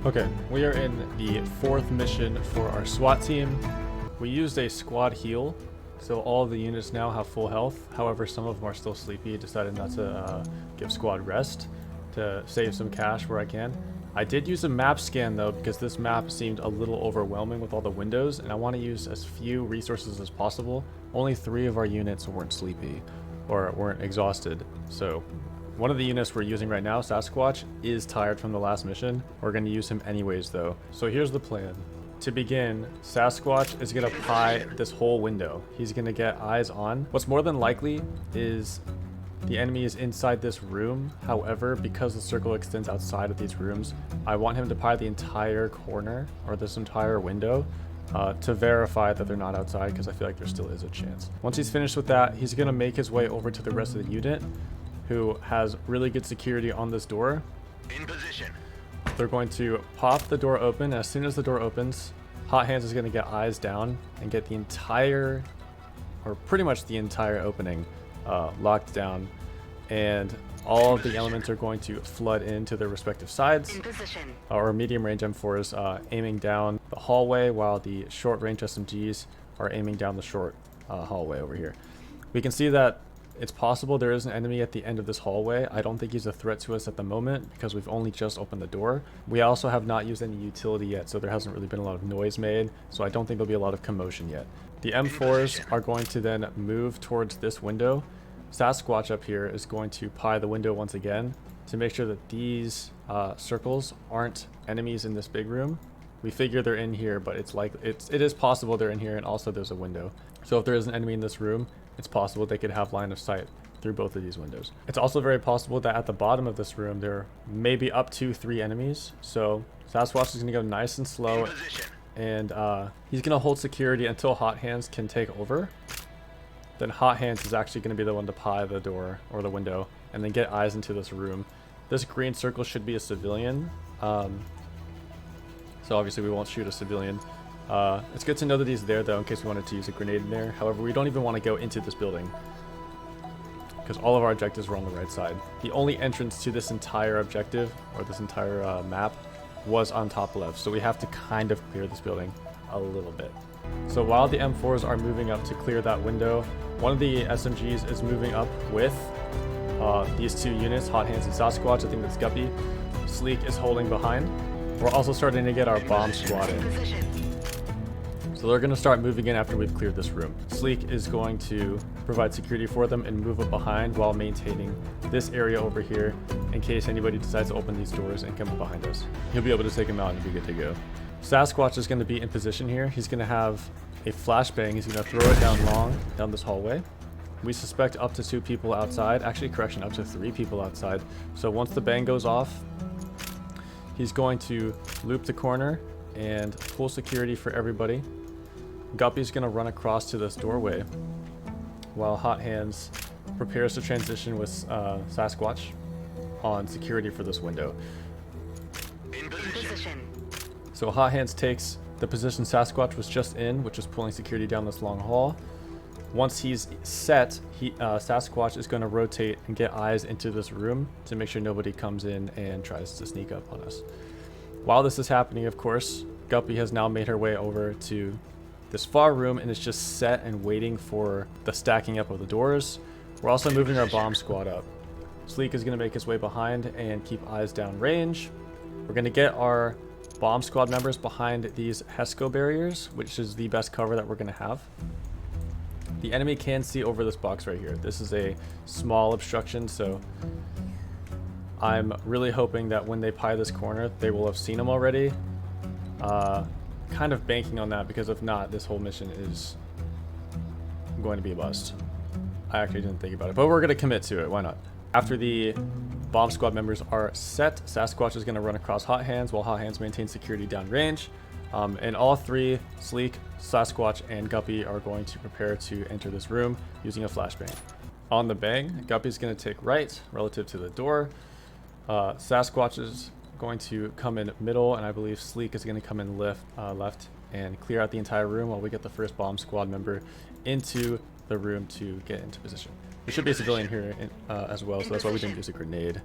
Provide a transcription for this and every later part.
Okay, we are in the 4th mission for our SWAT team. We used a squad heal, so all of the units now have full health. However, some of them are still sleepy. Decided not to give squad rest to save some cash where I can. I did use a map scan though, because this map seemed a little overwhelming with all the windows, and I want to use as few resources as possible. Only 3 of our units weren't sleepy or weren't exhausted, so one of the units we're using right now, Sasquatch, is tired from the last mission. We're going to use him anyways though. So here's the plan. To begin, Sasquatch is going to pry this whole window. He's going to get eyes on. What's more than likely is the enemy is inside this room. However, because the circle extends outside of these rooms, I want him to pry the entire corner or this entire window to verify that they're not outside, because I feel like there still is a chance. Once he's finished with that, he's going to make his way over to the rest of the unit, who has really good security on this door. In position. They're going to pop the door open. As soon as the door opens, HotHANDZ is going to get eyes down and get the entire, or pretty much the entire opening locked down, and all of the elements are going to flood into their respective sides. In position. Our medium range M4s aiming down the hallway, while the short range SMGs are aiming down the short hallway over here. We can see that it's possible there is an enemy at the end of this hallway. I don't think he's a threat to us at the moment because we've only just opened the door. We also have not used any utility yet, so there hasn't really been a lot of noise made, so I don't think there'll be a lot of commotion yet. The M4s are going to then move towards this window. Sasquatch up here is going to pry the window once again to make sure that these circles aren't enemies in this big room. We figure they're in here, but it is possible they're in here, and also there's a window. So if there is an enemy in this room, it's possible they could have line of sight through both of these windows. It's also very possible that at the bottom of this room there may be up to 3 enemies. So Sasquatch is going to go nice and slow, and he's going to hold security until HotHANDZ can take over. Then HotHANDZ is actually going to be the one to pry the door or the window and then get eyes into this room. This green circle should be a civilian, so obviously we won't shoot a civilian. It's good to know that he's there though, in case we wanted to use a grenade in there. However, we don't even want to go into this building because all of our objectives were on the right side. The only entrance to this entire objective, or this entire map, was on top left, so we have to kind of clear this building a little bit. So while the M4s are moving up to clear that window, one of the SMGs is moving up with these 2 units, HotHANDZ and Sasquatch. I think that's Guppy. Sleek is holding behind. We're also starting to get our bomb squad in. So they're going to start moving in after we've cleared this room. Sleek is going to provide security for them and move up behind while maintaining this area over here in case anybody decides to open these doors and come up behind us. He'll be able to take them out and be good to go. Sasquatch is going to be in position here. He's going to have a flashbang. He's going to throw it down long, down this hallway. We suspect up to 2 people outside. Actually, correction, up to 3 people outside. So once the bang goes off, he's going to loop the corner and full security for everybody. Guppy's going to run across to this doorway while HotHANDZ prepares to transition with Sasquatch on security for this window. In position. So HotHANDZ takes the position Sasquatch was just in, which is pulling security down this long hall. Once he's set, Sasquatch is going to rotate and get eyes into this room to make sure nobody comes in and tries to sneak up on us. While this is happening, of course, Guppy has now made her way over to this far room and is just set and waiting for the stacking up of the doors. We're also moving our bomb squad up. Sleek is going to make his way behind and keep eyes down range. We're going to get our bomb squad members behind these HESCO barriers, which is the best cover that we're going to have. The enemy can see over this box right here. This is a small obstruction, so I'm really hoping that when they pry this corner, they will have seen him already. Kind of banking on that, because if not, this whole mission is going to be a bust. I actually didn't think about it, but we're going to commit to it. Why not? After the bomb squad members are set, Sasquatch is going to run across HotHANDZ while HotHANDZ maintains security downrange. And all 3, Sleek, Sasquatch, and Guppy, are going to prepare to enter this room using a flashbang. On the bang, Guppy is going to take right relative to the door. Sasquatch is going to come in middle, and I believe Sleek is going to come in left and clear out the entire room while we get the first bomb squad member into the room to get into position. There should be a civilian here as well, so that's why we didn't use a grenade.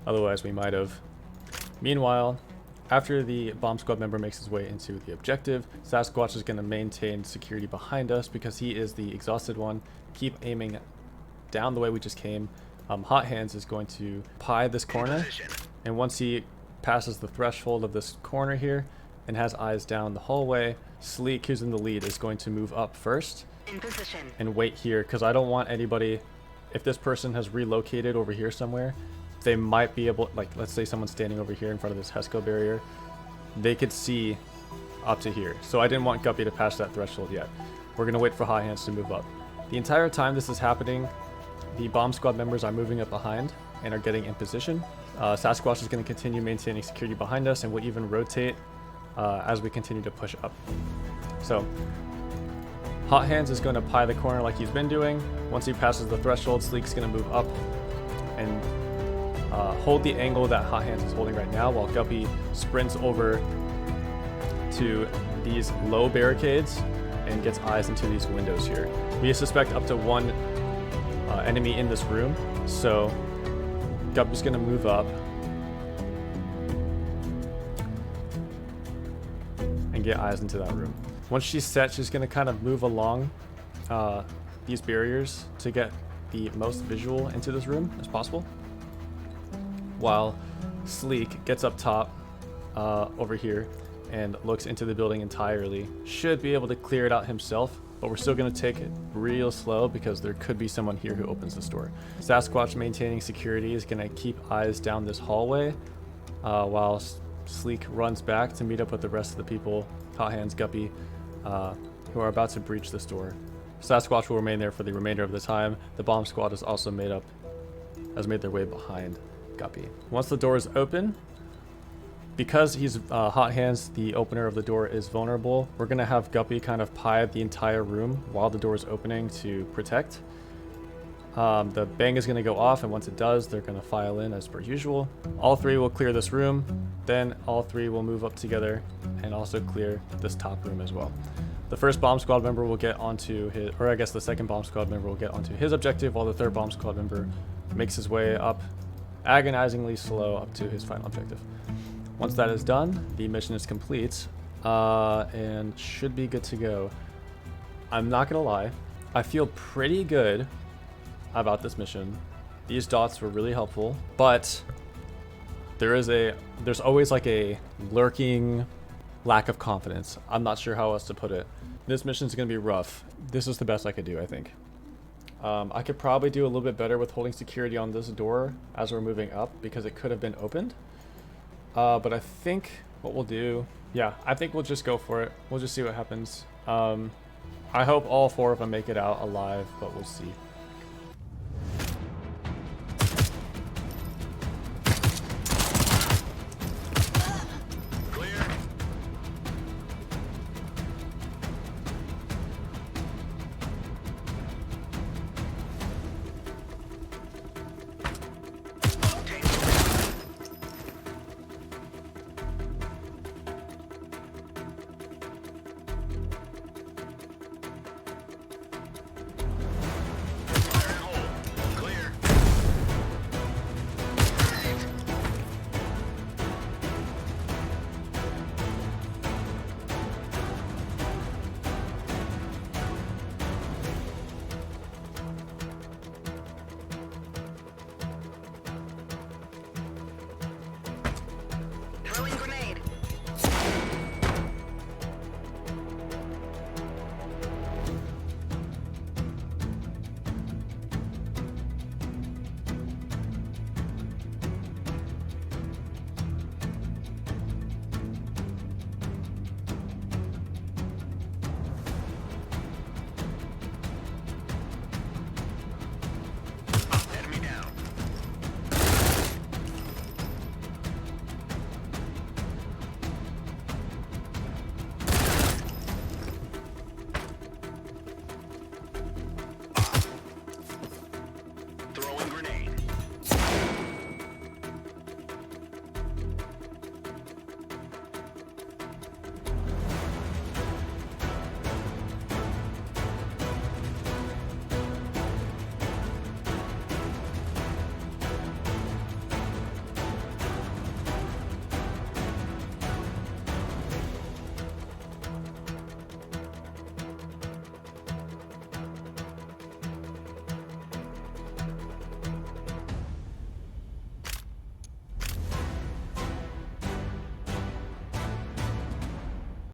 Otherwise, we might have. Meanwhile, After the bomb squad member makes his way into the objective, Sasquatch is going to maintain security behind us because he is the exhausted one. Keep aiming down the way we just came. HotHANDZ is going to pie this corner, and once he passes the threshold of this corner here and has eyes down the hallway, Sleek, who's in the lead, is going to move up first In position. and wait here because I don't want anybody, if this person has relocated over here somewhere, they might be able, like let's say someone's standing over here in front of this HESCO barrier, they could see up to here. So I didn't want Guppy to pass that threshold yet. We're going to wait for HotHANDZ to move up. The entire time this is happening, the bomb squad members are moving up behind and are getting in position. Sasquatch is going to continue maintaining security behind us and will even rotate as we continue to push up. So HotHANDZ is going to pie the corner like he's been doing. Once he passes the threshold, Sleek's going to move up and hold the angle that HotHANDZ is holding right now while Guppy sprints over to these low barricades and gets eyes into these windows here. We suspect up to one enemy in this room, so Guppy's going to move up and get eyes into that room. Once she's set, she's going to kind of move along these barriers to get the most visual into this room as possible, while Sleek gets up top over here and looks into the building entirely. Should be able to clear it out himself, but we're still going to take it real slow because there could be someone here who opens this door. Sasquatch, maintaining security, is going to keep eyes down this hallway while Sleek runs back to meet up with the rest of the people, HotHANDZ, Guppy, who are about to breach this door. Sasquatch will remain there for the remainder of the time. The bomb squad is also made their way behind Guppy. Once the door is open, because he's HotHANDZ, the opener of the door is vulnerable, we're going to have Guppy kind of pie the entire room while the door is opening to protect. The bang is going to go off, and once it does, they're going to file in as per usual. All three will clear this room, then all three will move up together and also clear this top room as well. The first bomb squad member will get onto his, or I guess the second bomb squad member will get onto his objective, while the third bomb squad member makes his way up, agonizingly slow, up to his final objective. Once that is done, the mission is complete and should be good to go. I'm not gonna lie, I feel pretty good about this mission. These dots were really helpful, but there's always like a lurking lack of confidence. I'm not sure how else to put it. This mission is gonna be rough. This is the best I could do, I think. I could probably do a little bit better with holding security on this door as we're moving up because it could have been opened. But I think what we'll do, yeah, I think we'll just go for it. We'll just see what happens. I hope all four of them make it out alive, but we'll see.